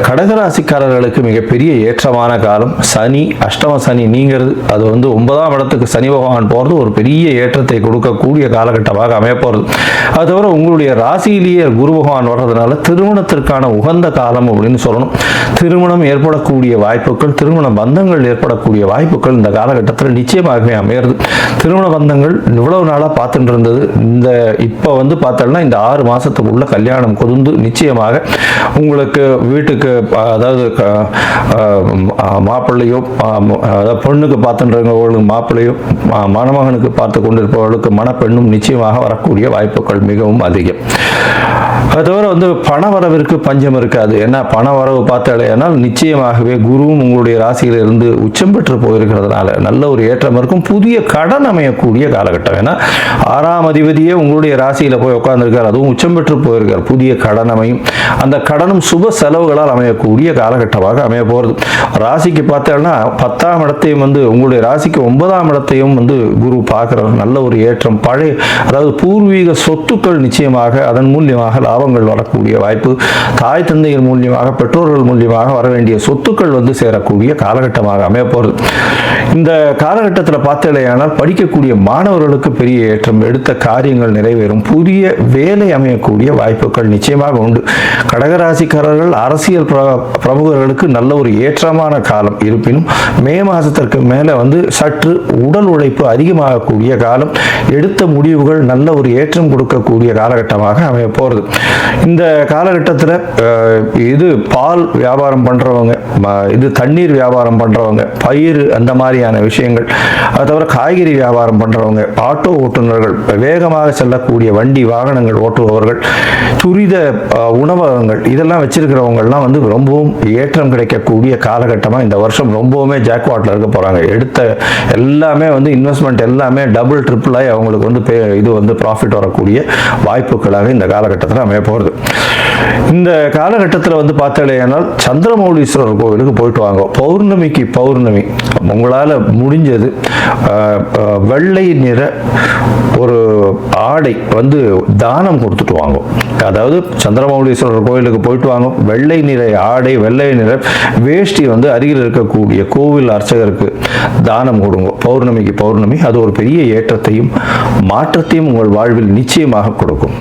கடகராசிக்காரர்களுக்கு மிகப்பெரிய ஏற்றமான காலம். சனி அஷ்டம சனி நீங்கிறது, அது 9ஆம் இடத்துக்கு சனி பகவான் போகிறது ஒரு பெரிய ஏற்றத்தை கொடுக்கக்கூடிய காலகட்டமாக அமைய போகிறது. அது தவிர உங்களுடைய ராசியிலேயே குரு பகவான் வர்றதுனால திருமணத்திற்கான உகந்த காலம் அப்படின்னு சொல்லணும். திருமணம் ஏற்படக்கூடிய வாய்ப்புகள், திருமண பந்தங்கள் ஏற்படக்கூடிய வாய்ப்புகள் இந்த காலகட்டத்தில் நிச்சயமாகவே அமையிறது. திருமண பந்தங்கள் இவ்வளவு நாளாக பார்த்துட்டு இருந்தது, இந்த இப்போ பார்த்தோம்னா இந்த 6 மாதத்துக்குள்ள கல்யாணம் கொதுந்து நிச்சயமாக உங்களுக்கு வீட்டுக்கு, அதாவது மாப்பிள்ளையோ, அதாவது பொண்ணுக்கு பார்த்துன்றவங்களுக்கு மாப்பிள்ளையோ, மணமகனுக்கு பார்த்து கொண்டிருப்பவர்களுக்கு மணப்பெண்ணும் நிச்சயமாக வரக்கூடிய வாய்ப்புகள் மிகவும் அதிகம். அது தவிர பண வரவிற்கு பஞ்சம் இருக்காது. ஏன்னா பண வரவு பார்த்தாலேனால் நிச்சயமாகவே குருவும் உங்களுடைய ராசியில இருந்து உச்சம் பெற்று போயிருக்கிறதுனால நல்ல ஒரு ஏற்றம் இருக்கும். புதிய கடன் அமையக்கூடிய காலகட்டம். ஏன்னா 6ஆம் அதிபதியே உங்களுடைய ராசியில போய் உட்கார்ந்துருக்கார், அதுவும் உச்சம் பெற்று போயிருக்கார். புதிய கடன் அமையும், அந்த கடனும் சுப செலவுகளால் அமையக்கூடிய காலகட்டமாக அமைய போகிறது. ராசிக்கு பார்த்தோம்னா 10ஆம் இடத்தையும் உங்களுடைய ராசிக்கு 9ஆம் இடத்தையும் குரு பார்க்கிறார். நல்ல ஒரு ஏற்றம். பழைய, அதாவது பூர்வீக சொத்துக்கள் நிச்சயமாக அதன் மூலியமாக லாபங்கள் வரக்கூடிய வாய்ப்பு. தாய் தந்தையர் மூலியமாக, பெற்றோர்கள் மூலியமாக வர வேண்டிய சொத்துக்கள் சேரக்கூடிய காலகட்டமாக அமைய போகிறது. இந்த காலகட்டத்தில் பார்த்தேனால் படிக்கக்கூடிய மாணவர்களுக்கு பெரிய ஏற்றம், எடுத்த காரியங்கள் நிறைவேறும், புதிய வேலை அமையக்கூடிய வாய்ப்புகள் நிச்சயமாக உண்டு. கடகராசிக்காரர்கள் அரசியல் பிரமுகர்களுக்கு நல்ல ஒரு ஏற்றமான காலம். இருப்பினும் மே மாதத்திற்கு மேலே சற்று உடல் உழைப்பு அதிகமாகக்கூடிய காலம். எடுத்த முடிவுகள் நல்ல ஒரு ஏற்றம் கொடுக்கக்கூடிய காலகட்டமாக அமைய போகிறது. இந்த காலகட்டத்தில் இது பால் வியாபாரம் பண்ணுறவங்க, இது தண்ணீர் வியாபாரம் பண்ணுறவங்க, பயிர் அந்த மாதிரியான விஷயங்கள், அது தவிர காய்கறி வியாபாரம் பண்ணுறவங்க, ஆட்டோ ஓட்டுநர்கள், வேகமாக செல்லக்கூடிய வண்டி வாகனங்கள் ஓட்டுபவர்கள், துரித உணவகங்கள், இதெல்லாம் வச்சிருக்கிறவங்கலாம் ரொம்பவும் ஏற்றம் கிடைக்கக்கூடிய காலகட்டமாக இந்த வருஷம் ரொம்பவுமே ஜாக்பாட்டில் இருக்க போகிறாங்க. எடுத்த எல்லாமே இன்வெஸ்ட்மெண்ட் எல்லாமே டபுள் ட்ரிபிள் ஆகி அவங்களுக்கு இது ப்ராஃபிட் வரக்கூடிய வாய்ப்புகளாக இந்த காலகட்டத்தில் அமைய போகிறது. இந்த காலகட்டத்தில் பார்த்தாலேனால் சந்திரமௌலீஸ்வரர் கோவிலுக்கு போயிட்டு வாங்க. பௌர்ணமிக்கு பௌர்ணமி உங்களால் முடிஞ்சது வெள்ளை நிற ஒரு ஆடை தானம் கொடுத்துட்டு வாங்க. அதாவது சந்திரமௌலீஸ்வரர் கோவிலுக்கு போயிட்டு வாங்க, வெள்ளை நிற ஆடை, வெள்ளை நிற வேஷ்டி அருகில் இருக்கக்கூடிய கோவில் அர்ச்சகருக்கு தானம் கொடுங்க. பௌர்ணமிக்கு பௌர்ணமி அது ஒரு பெரிய ஏற்றத்தையும் மாற்றத்தையும் உங்கள் வாழ்வில் நிச்சயமாக கொடுக்கும்.